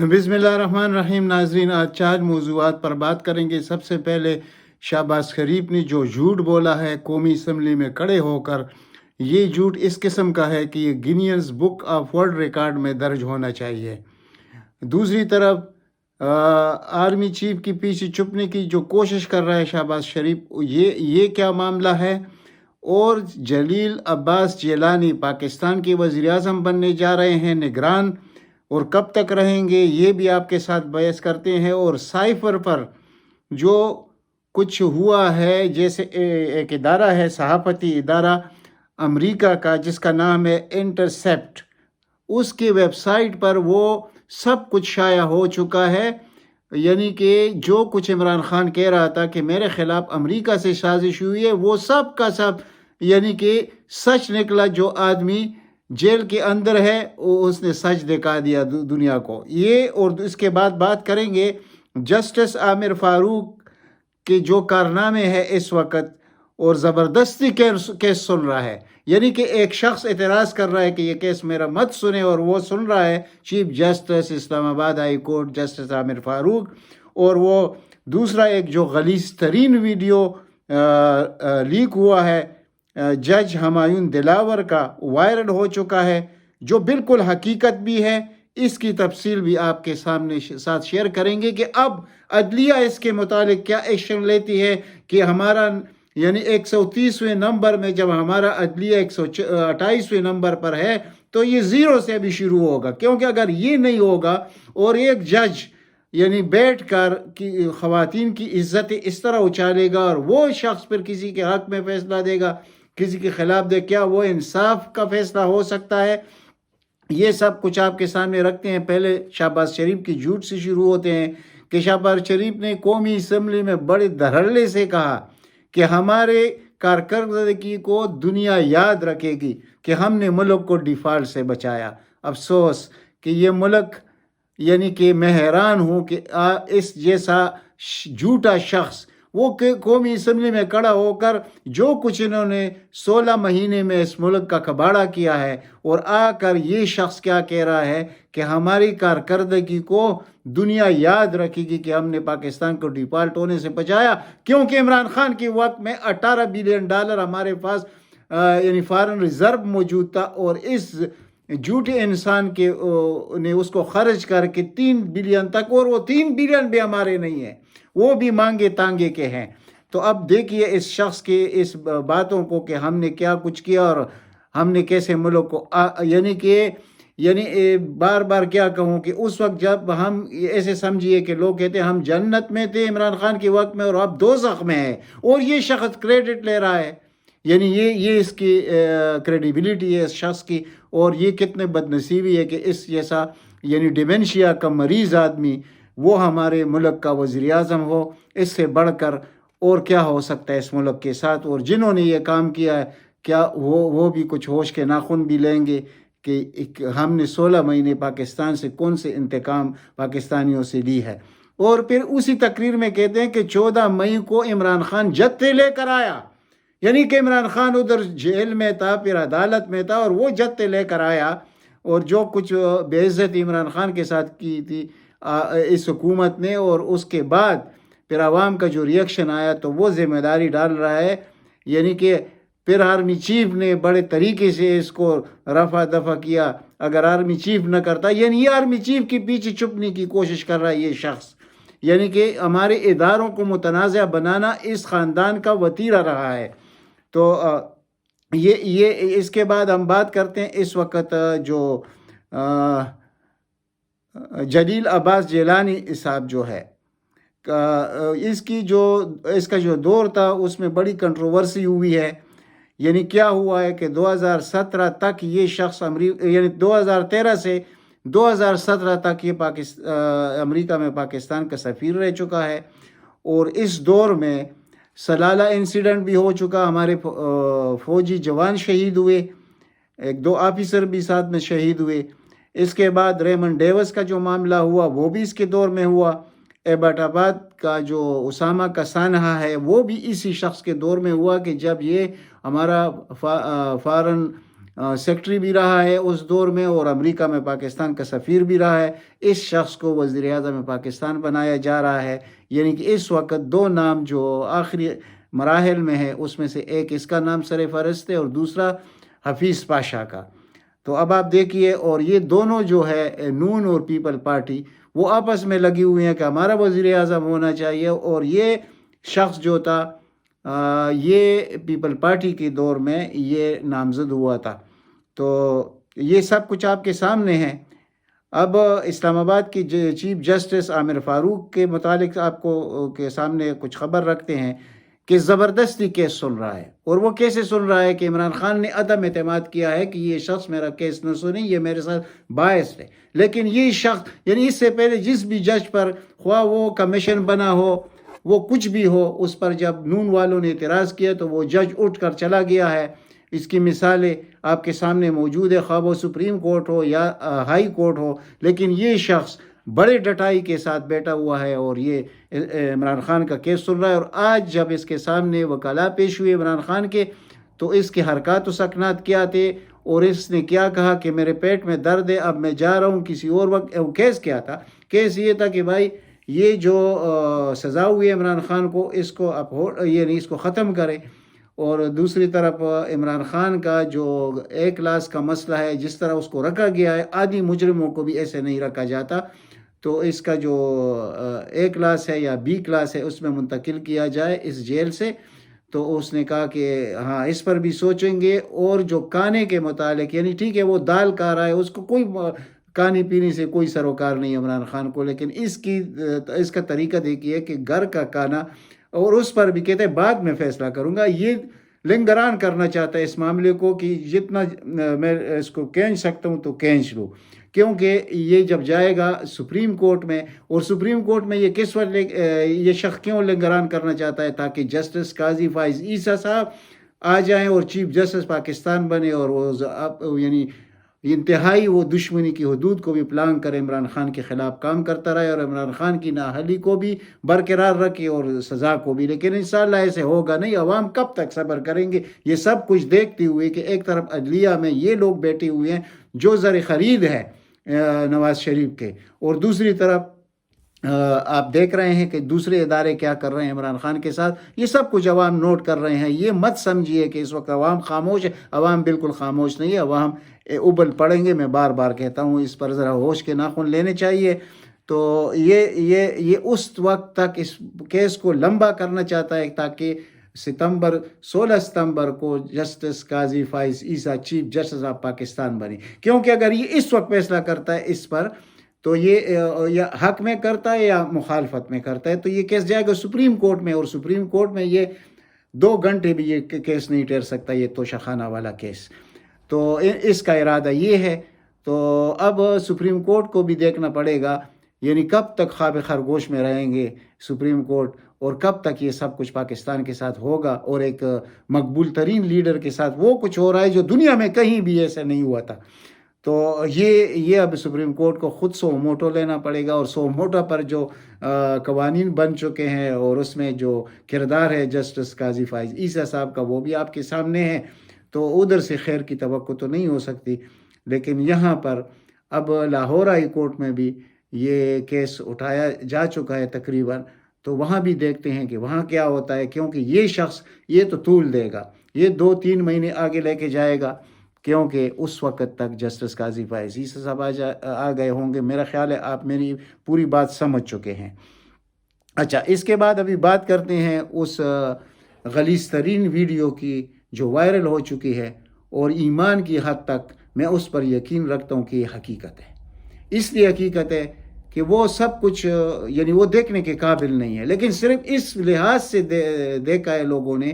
بسم اللہ الرحمن الرحیم۔ ناظرین، آج 4 موضوعات پر بات کریں گے۔ سب سے پہلے شہباز شریف نے جو جھوٹ بولا ہے قومی اسمبلی میں کھڑے ہو کر، یہ جھوٹ اس قسم کا ہے کہ یہ Guinness book of world record میں درج ہونا چاہیے۔ دوسری طرف آرمی چیف کی پیچھے چھپنے کی جو کوشش کر رہا ہے شہباز شریف، یہ کیا معاملہ ہے؟ اور جلیل عباس جیلانی پاکستان کے وزیر اعظم بننے جا رہے ہیں، نگران، اور کب تک رہیں گے یہ بھی آپ کے ساتھ بحث کرتے ہیں۔ اور سائفر پر جو کچھ ہوا ہے، جیسے ایک ادارہ ہے، صحافتی ادارہ امریکہ کا جس کا نام ہے انٹرسیپٹ، اس کی ویب سائٹ پر وہ سب کچھ شائع ہو چکا ہے۔ یعنی کہ جو کچھ عمران خان کہہ رہا تھا کہ میرے خلاف امریکہ سے سازش ہوئی ہے، وہ سب کا سب یعنی کہ سچ نکلا۔ جو آدمی جیل کے اندر ہے اس نے سچ دکھا دیا دنیا کو۔ یہ اور اس کے بعد بات کریں گے جسٹس عامر فاروق کے جو کارنامے ہیں اس وقت، اور زبردستی کیس سن رہا ہے۔ یعنی کہ ایک شخص اعتراض کر رہا ہے کہ یہ کیس میرا مت سنے، اور وہ سن رہا ہے چیف جسٹس اسلام آباد ہائی کورٹ جسٹس عامر فاروق۔ اور وہ دوسرا ایک جو غلیظ ترین ویڈیو لیک ہوا ہے جج ہمایون دلاور کا، وائرل ہو چکا ہے، جو بالکل حقیقت بھی ہے۔ اس کی تفصیل بھی آپ کے ساتھ شیئر کریں گے کہ اب عدلیہ اس کے متعلق کیا ایکشن لیتی ہے کہ ہمارا یعنی 130ویں نمبر میں، جب ہمارا عدلیہ 128ویں نمبر پر ہے تو یہ 0 سے بھی شروع ہوگا، کیونکہ اگر یہ نہیں ہوگا اور ایک جج یعنی بیٹھ کر خواتین کی عزت اس طرح اچھالے گا اور وہ شخص پھر کسی کے حق میں فیصلہ دے گا، کسی کے خلاف دے، کیا وہ انصاف کا فیصلہ ہو سکتا ہے؟ یہ سب کچھ آپ کے سامنے رکھتے ہیں۔ پہلے شہباز شریف کی جھوٹ سے شروع ہوتے ہیں کہ شہباز شریف نے قومی اسمبلی میں بڑے دھڑلے سے کہا کہ ہمارے کارکردگی کو دنیا یاد رکھے گی کہ ہم نے ملک کو ڈیفالٹ سے بچایا۔ افسوس کہ یہ ملک یعنی کہ میں حیران ہوں کہ اس جیسا جھوٹا شخص وہ قومی اسمبلی میں کھڑا ہو کر جو کچھ انہوں نے 16 مہینے میں اس ملک کا کباڑہ کیا ہے، اور آ کر یہ شخص کیا کہہ رہا ہے کہ ہماری کارکردگی کو دنیا یاد رکھے گی کہ ہم نے پاکستان کو ڈیفالٹ ہونے سے بچایا، کیونکہ عمران خان کے وقت میں $18 بلین ہمارے پاس یعنی فارن ریزرو موجود تھا، اور اس جھوٹے انسان کے نے اس کو خرچ کر کے 3 بلین تک، اور وہ 3 بلین بھی ہمارے نہیں ہیں، وہ بھی مانگے تانگے کے ہیں۔ تو اب دیکھیے اس شخص کے اس باتوں کو کہ ہم نے کیا کچھ کیا اور ہم نے کیسے ملک کو یعنی بار بار کیا کہوں کہ اس وقت جب ہم ایسے سمجھیے کہ لوگ کہتے ہیں ہم جنت میں تھے عمران خان کے وقت میں اور اب دوزخ میں ہے، اور یہ شخص کریڈٹ لے رہا ہے۔ یعنی یہ اس کی کریڈیبلٹی ہے اس شخص کی، اور یہ کتنے بدنصیبی ہے کہ اس جیسا یعنی ڈیمنشیا کا مریض آدمی وہ ہمارے ملک کا وزیر اعظم ہو۔ اس سے بڑھ کر اور کیا ہو سکتا ہے اس ملک کے ساتھ؟ اور جنہوں نے یہ کام کیا ہے کیا وہ بھی کچھ ہوش کے ناخن بھی لیں گے کہ ہم نے 16 مہینے پاکستان سے کون سے انتقام پاکستانیوں سے لی ہے؟ اور پھر اسی تقریر میں کہتے ہیں کہ 14 مئی کو عمران خان جتے لے کر آیا، یعنی کہ عمران خان ادھر جیل میں تھا، پھر عدالت میں تھا، اور وہ جتے لے کر آیا، اور جو کچھ بے عزتی عمران خان کے ساتھ کی تھی اس حکومت نے، اور اس کے بعد پھر عوام کا جو ریئیکشن آیا تو وہ ذمہ داری ڈال رہا ہے۔ یعنی کہ پھر آرمی چیف نے بڑے طریقے سے اس کو رفع دفع کیا۔ اگر آرمی چیف نہ کرتا، یعنی یہ آرمی چیف کے پیچھے چھپنے کی کوشش کر رہا ہے یہ شخص، یعنی کہ ہمارے اداروں کو متنازع بنانا اس خاندان کا وتیرہ رہا ہے۔ تو یہ اس کے بعد ہم بات کرتے ہیں اس وقت جو جلیل عباس جیلانی صاحب جو ہے، اس کا جو دور تھا اس میں بڑی کنٹروورسی ہوئی ہے۔ یعنی کیا ہوا ہے کہ 2017 تک یہ شخص یعنی 2013 سے 2017 تک یہ امریکہ میں پاکستان کا سفیر رہ چکا ہے، اور اس دور میں سلالہ انسیڈنٹ بھی ہو چکا، ہمارے فوجی جوان شہید ہوئے، 1-2 آفیسر بھی ساتھ میں شہید ہوئے۔ اس کے بعد ریمن ڈیوس کا جو معاملہ ہوا وہ بھی اس کے دور میں ہوا۔ ایبٹ آباد کا جو اسامہ کا سانحہ ہے وہ بھی اسی شخص کے دور میں ہوا کہ جب یہ ہمارا فارن سیکٹری بھی رہا ہے اس دور میں، اور امریکہ میں پاکستان کا سفیر بھی رہا ہے. اس شخص کو وزیر اعظم پاکستان بنایا جا رہا ہے. یعنی کہ اس وقت دو نام جو آخری مراحل میں ہے، اس میں سے ایک اس کا نام سر فہرست ہے اور دوسرا حفیظ پاشا کا. تو اب آپ دیکھیے، اور یہ دونوں جو ہے نون اور پیپل پارٹی وہ آپس میں لگی ہوئی ہیں کہ ہمارا وزیر اعظم ہونا چاہیے. اور یہ شخص جو تھا یہ پیپل پارٹی کے دور میں یہ نامزد ہوا تھا. تو یہ سب کچھ آپ کے سامنے ہے. اب اسلام آباد کی چیف جسٹس عامر فاروق کے متعلق آپ کو کے سامنے کچھ خبر رکھتے ہیں کہ زبردستی کیس سن رہا ہے. اور وہ کیسے سن رہا ہے کہ عمران خان نے عدم اعتماد کیا ہے کہ یہ شخص میرا کیس نہ سنیں، یہ میرے ساتھ باعث ہے. لیکن یہ شخص یعنی اس سے پہلے جس بھی جج پر خواہ وہ کمیشن بنا ہو، وہ کچھ بھی ہو، اس پر جب نون والوں نے اعتراض کیا تو وہ جج اٹھ کر چلا گیا ہے. اس کی مثالیں آپ کے سامنے موجود ہے، خواہ وہ سپریم کورٹ ہو یا ہائی کورٹ ہو. لیکن یہ شخص بڑے ڈٹائی کے ساتھ بیٹھا ہوا ہے اور یہ عمران خان کا کیس سن رہا ہے. اور آج جب اس کے سامنے وکلاء پیش ہوئے عمران خان کے، تو اس کے حرکات و سکنات کیا تھے، اور اس نے کیا کہا کہ میرے پیٹ میں درد ہے، اب میں جا رہا ہوں کسی اور وقت. کیس کیا تھا؟ کیس یہ تھا کہ بھائی یہ جو سزا ہوئی ہے عمران خان کو، اس کو یعنی اس کو ختم کرے. اور دوسری طرف عمران خان کا جو اے کلاس کا مسئلہ ہے، جس طرح اس کو رکھا گیا ہے، عادی مجرموں کو بھی ایسے نہیں رکھا جاتا. تو اس کا جو اے کلاس ہے یا بی کلاس ہے اس میں منتقل کیا جائے اس جیل سے. تو اس نے کہا کہ ہاں اس پر بھی سوچیں گے. اور جو کھانے کے متعلق، یعنی ٹھیک ہے وہ دال کھا رہا ہے، اس کو کوئی کھانے پینے سے کوئی سروکار نہیں عمران خان کو، لیکن اس کا طریقہ دیکھیے کہ گھر کا کھانا، اور اس پر بھی کہتے ہیں بعد میں فیصلہ کروں گا. یہ لنگران کرنا چاہتا ہے اس معاملے کو کہ جتنا میں اس کو کھینچ سکتا ہوں تو کھینچ لوں، کیونکہ یہ جب جائے گا سپریم کورٹ میں، اور سپریم کورٹ میں یہ کس وقت یہ شخص کیوں لنگران کرنا چاہتا ہے؟ تاکہ جسٹس قاضی فائز عیسیٰ صاحب آ جائیں اور چیف جسٹس پاکستان بنے، اور وہ یعنی انتہائی وہ دشمنی کی حدود کو بھی پلان کرے، عمران خان کے خلاف کام کرتا رہے اور عمران خان کی نااہلی کو بھی برقرار رکھے اور سزا کو بھی. لیکن انشاءاللہ ایسے ہوگا نہیں. عوام کب تک صبر کریں گے یہ سب کچھ دیکھتے ہوئے کہ ایک طرف عدلیہ میں یہ لوگ بیٹھے ہوئے ہیں جو زر خرید ہے نواز شریف کے، اور دوسری طرف آپ دیکھ رہے ہیں کہ دوسرے ادارے کیا کر رہے ہیں عمران خان کے ساتھ. یہ سب کچھ عوام نوٹ کر رہے ہیں. یہ مت سمجھیے کہ اس وقت عوام خاموش ہے. عوام بالکل خاموش نہیں ہے. عوام ابل پڑیں گے. میں بار بار کہتا ہوں اس پر ذرا ہوش کے ناخن لینے چاہیے. تو یہ اس وقت تک اس کیس کو لمبا کرنا چاہتا ہے تاکہ 16 ستمبر کو justice Qazi Faez Isa chief justice of Pakistan بنے. کیونکہ اگر یہ اس وقت فیصلہ کرتا ہے اس پر، تو یہ یا حق میں کرتا ہے یا مخالفت میں کرتا ہے، تو یہ کیس جائے گا سپریم کورٹ میں، اور سپریم کورٹ میں یہ 2 گھنٹے بھی یہ کیس نہیں ٹھہر سکتا، یہ توشہ خانہ والا کیس. تو اس کا ارادہ یہ ہے. تو اب سپریم کورٹ کو بھی دیکھنا پڑے گا، یعنی کب تک خواب خرگوش میں رہیں گے سپریم کورٹ، اور کب تک یہ سب کچھ پاکستان کے ساتھ ہوگا. اور ایک مقبول ترین لیڈر کے ساتھ وہ کچھ ہو رہا ہے جو دنیا میں کہیں بھی ایسا نہیں ہوا تھا. تو یہ اب سپریم کورٹ کو خود سو موٹو لینا پڑے گا. اور سو موٹو پر جو قوانین بن چکے ہیں اور اس میں جو کردار ہے جسٹس قاضی فائز عیسیٰ صاحب کا، وہ بھی آپ کے سامنے ہے. تو ادھر سے خیر کی توقع تو نہیں ہو سکتی. لیکن یہاں پر اب لاہور ہائی کورٹ میں بھی یہ کیس اٹھایا جا چکا ہے تقریباً. تو وہاں بھی دیکھتے ہیں کہ وہاں کیا ہوتا ہے، کیونکہ یہ شخص یہ تو طول دے گا، یہ 2-3 مہینے آگے لے کے جائے گا، کیونکہ اس وقت تک جسٹس قاضی فائز عیسیٰ صاحب آ گئے ہوں گے. میرا خیال ہے آپ میری پوری بات سمجھ چکے ہیں. اچھا، اس کے بعد ابھی بات کرتے ہیں اس غلیظ ترین ویڈیو کی جو وائرل ہو چکی ہے، اور ایمان کی حد تک میں اس پر یقین رکھتا ہوں کہ یہ حقیقت ہے. اس لیے حقیقت ہے کہ وہ سب کچھ یعنی وہ دیکھنے کے قابل نہیں ہے، لیکن صرف اس لحاظ سے دیکھا ہے لوگوں نے،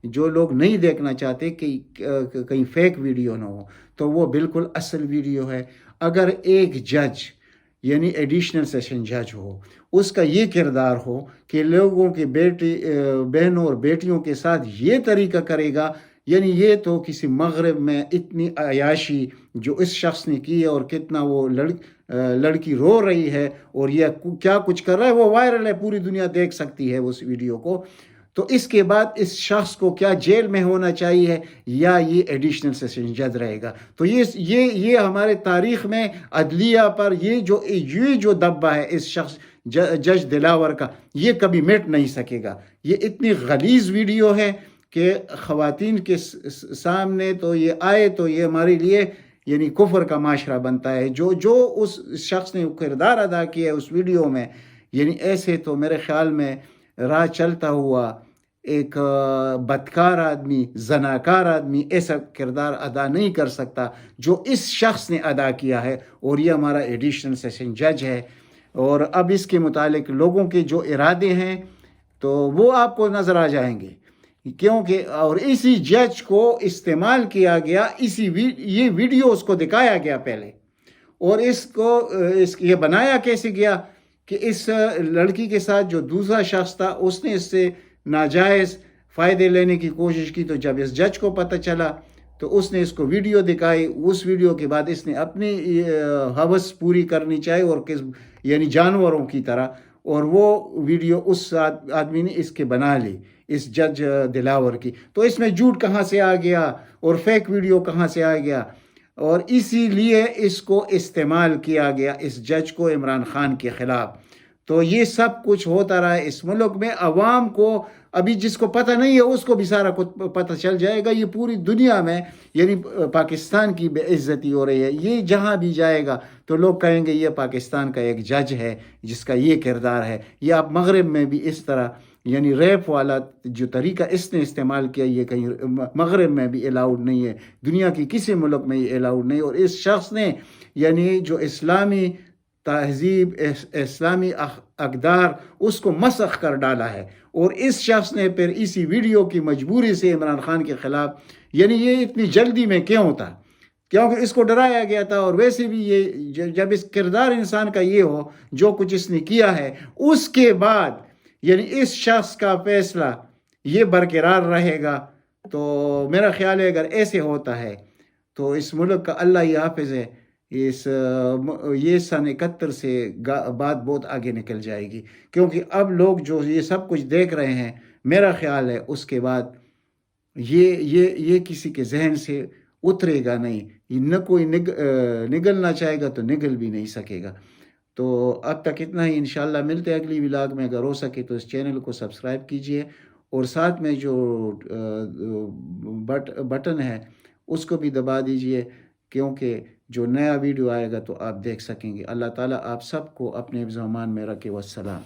جو لوگ نہیں دیکھنا چاہتے کہ کہیں فیک ویڈیو نہ ہو. تو وہ بالکل اصل ویڈیو ہے. اگر ایک جج یعنی ایڈیشنل سیشن جج ہو، اس کا یہ کردار ہو کہ لوگوں کے بہنوں اور بیٹیوں کے ساتھ یہ طریقہ کرے گا، یعنی یہ تو کسی مغرب میں اتنی عیاشی جو اس شخص نے کی ہے، اور کتنا وہ لڑکی رو رہی ہے اور یہ کیا کچھ کر رہا ہے، وہ وائرل ہے، پوری دنیا دیکھ سکتی ہے اس ویڈیو کو. تو اس کے بعد اس شخص کو کیا جیل میں ہونا چاہیے یا یہ ایڈیشنل سیشن جج رہے گا؟ تو یہ ہمارے تاریخ میں عدلیہ پر یہ جو دبا ہے اس شخص جج دلاور کا، یہ کبھی مٹ نہیں سکے گا۔ یہ اتنی غلیظ ویڈیو ہے کہ خواتین کے سامنے تو یہ آئے تو یہ ہمارے لیے یعنی کفر کا معاشرہ بنتا ہے۔ جو اس شخص نے کردار ادا کیا ہے اس ویڈیو میں، یعنی ایسے تو میرے خیال میں راہ چلتا ہوا ایک بدکار آدمی، زناکار آدمی ایسا کردار ادا نہیں کر سکتا جو اس شخص نے ادا کیا ہے، اور یہ ہمارا ایڈیشنل سیشن جج ہے۔ اور اب اس کے متعلق لوگوں کے جو ارادے ہیں تو وہ آپ کو نظر آ جائیں گے، کیونکہ اور اسی جج کو استعمال کیا گیا، یہ ویڈیو اس کو دکھایا گیا پہلے، اور یہ بنایا کیسے گیا کہ اس لڑکی کے ساتھ جو دوسرا شخص تھا اس نے اس سے ناجائز فائدے لینے کی کوشش کی، تو جب اس جج کو پتہ چلا تو اس نے اس کو ویڈیو دکھائی۔ اس ویڈیو کے بعد اس نے اپنی ہوس پوری کرنی چاہیے، اور یعنی جانوروں کی طرح، اور وہ ویڈیو اس آدمی نے اس کے بنا لی، اس جج دلاور کی۔ تو اس میں جھوٹ کہاں سے آ گیا اور فیک ویڈیو کہاں سے آ گیا؟ اور اسی لیے اس کو استعمال کیا گیا اس جج کو عمران خان کے خلاف۔ تو یہ سب کچھ ہوتا رہا ہے اس ملک میں۔ عوام کو ابھی جس کو پتہ نہیں ہے اس کو بھی سارا کچھ پتہ چل جائے گا۔ یہ پوری دنیا میں یعنی پاکستان کی بے عزتی ہو رہی ہے، یہ جہاں بھی جائے گا تو لوگ کہیں گے یہ پاکستان کا ایک جج ہے جس کا یہ کردار ہے۔ یہ آپ مغرب میں بھی اس طرح یعنی ریپ والا جو طریقہ اس نے استعمال کیا، یہ کہیں مغرب میں بھی الاؤڈ نہیں ہے، دنیا کی کسی ملک میں یہ الاؤڈ نہیں۔ اور اس شخص نے یعنی جو اسلامی تہذیب، اسلامی اقدار، اس کو مسخ کر ڈالا ہے۔ اور اس شخص نے پھر اسی ویڈیو کی مجبوری سے عمران خان کے خلاف، یعنی یہ اتنی جلدی میں کیوں تھا؟ کیونکہ اس کو ڈرایا گیا تھا۔ اور ویسے بھی یہ جب اس کردار انسان کا یہ ہو جو کچھ اس نے کیا ہے، اس کے بعد یعنی اس شخص کا فیصلہ یہ برقرار رہے گا، تو میرا خیال ہے اگر ایسے ہوتا ہے تو اس ملک کا اللہ ہی حافظ ہے، یہ سن 71 سے بات بہت آگے نکل جائے گی، کیونکہ اب لوگ جو یہ سب کچھ دیکھ رہے ہیں، میرا خیال ہے اس کے بعد یہ کسی کے ذہن سے اترے گا نہیں، نہ کوئی نگلنا چاہے گا تو نگل بھی نہیں سکے گا۔ تو اب تک اتنا ہی، انشاءاللہ ملتے ہیں اگلی ولاگ میں۔ اگر ہو سکے تو اس چینل کو سبسکرائب کیجئے، اور ساتھ میں جو بٹن ہے اس کو بھی دبا دیجئے، کیونکہ جو نیا ویڈیو آئے گا تو آپ دیکھ سکیں گے۔ اللہ تعالیٰ آپ سب کو اپنے حفظ و امان میں رکھے۔ والسلام۔